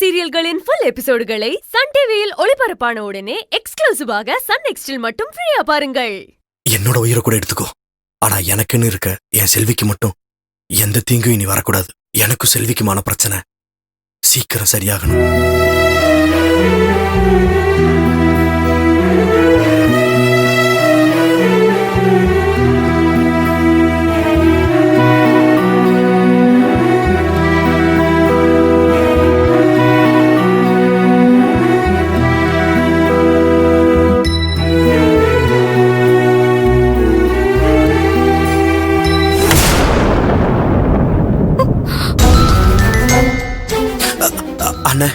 சீரியல்களின் full எபிசோடுகளை Sun டிவியில் ஒளிபரப்பான உடனே எக்ஸ்க்ளூசிவாக சன் நெக்ஸ்டில் மட்டும் ஃப்ரீயா பாருங்கள். என்னோட உயிரை கூட எடுத்துக்கோ, ஆனா எனக்குன்னு இருக்க என் செல்விக்கு மட்டும் எந்த தீங்கும் இனி வரக்கூடாது. எனக்கும் செல்விக்குமான பிரச்சனை சீக்கிரம் சரியாகணும்.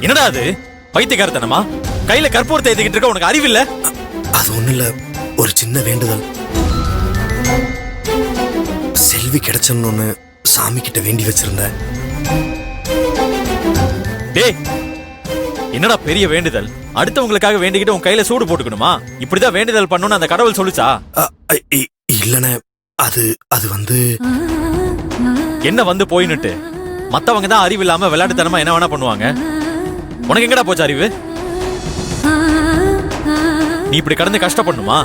என்னடா அது பைத்தியக்காரத்தனமா? கையில கற்பூரத்தை ஏத்திக்கிட்டு இருக்க, உனக்கு அறிவில்ல? அது ஒண்ணு இல்ல, ஒரு சின்ன வேண்டுதல். செல்வி கிடைச்சன்னு சாமி கிட்ட வேண்டி வச்சிருந்தேன். டேய், என்னடா பெரிய வேண்டுதல்? அடுத்தவங்களுக்காக வேண்டிக்கிட்டு உன் கையில சூடு போட்டுக்கணுமா? இப்படிதான் வேண்டுதல் பண்ணணும்னு அந்த கடவுள் சொல்லுச்சா? இல்லனே, அது வந்து என்ன வந்து போயின்னுட்டு மத்தவங்க தான் அறிவு இல்லாம விளையாட்டுத்தனமா என்ன வேணா பண்ணுவாங்க. உனக்கு எங்கடா போச்சு அறிவு? நீ இப்படி கடந்து கஷ்டப்படணுமா?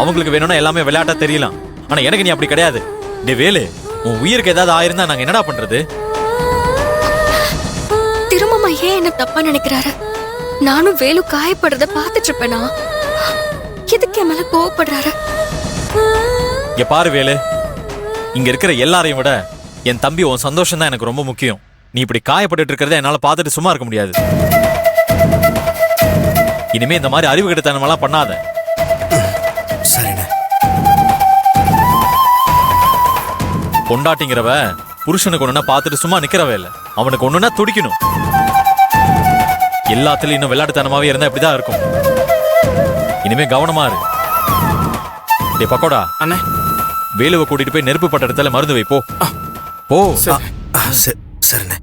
அவங்களுக்கு வேணும்னா எல்லாமே விளையாட்டா தெரியலாம், ஆனா எனக்கு நீ அப்படி கிடையாது. டே வேலு, உன் உயிருக்கு ஏதாவது ஆயிருந்தா நாங்க என்னடா பண்றது? திரும்பமா ஏன் என்ன தப்பா நினைக்கிறாரு? நானும் வேலு காயப்படுறத பாத்துட்டு இருப்பேனா? எதுக்கு என் மேல கோவப்படுறாரு? இங்க பாரு வேலு, இங்க இருக்கிற எல்லாரையும் விட என் தம்பி உன் சந்தோஷம் தான் எனக்கு ரொம்ப முக்கியம். நீ இப்படி காயப்பட்டு இருக்கிறத என்னால பார்த்துட்டு சும்மா இருக்க முடியாது. இனிமே இந்த மாதிரி அறிவு கெடுத்தனமெல்லாம் பண்ணாத. சரிண்ணே. பொண்டாட்டிங்கிறவ புருஷனுக்கு ஒண்ணுன்னா பார்த்துட்டு சும்மா நிக்கிறவ இல்ல, அவனுக்கு ஒண்ணுன்னா துடிக்கணும். எல்லாத்துலயும் இன்னும் விளையாட்டுத்தனமாவே இருந்தா இப்படிதான் இருக்கும். இனிமே கவனமா இரு. டே பக்கோடா அண்ணே, வேலுவை கூட்டிட்டு போய் நெருப்பு பட்ட இடத்துல மருந்து வை. போ போ. சரிண்ணே.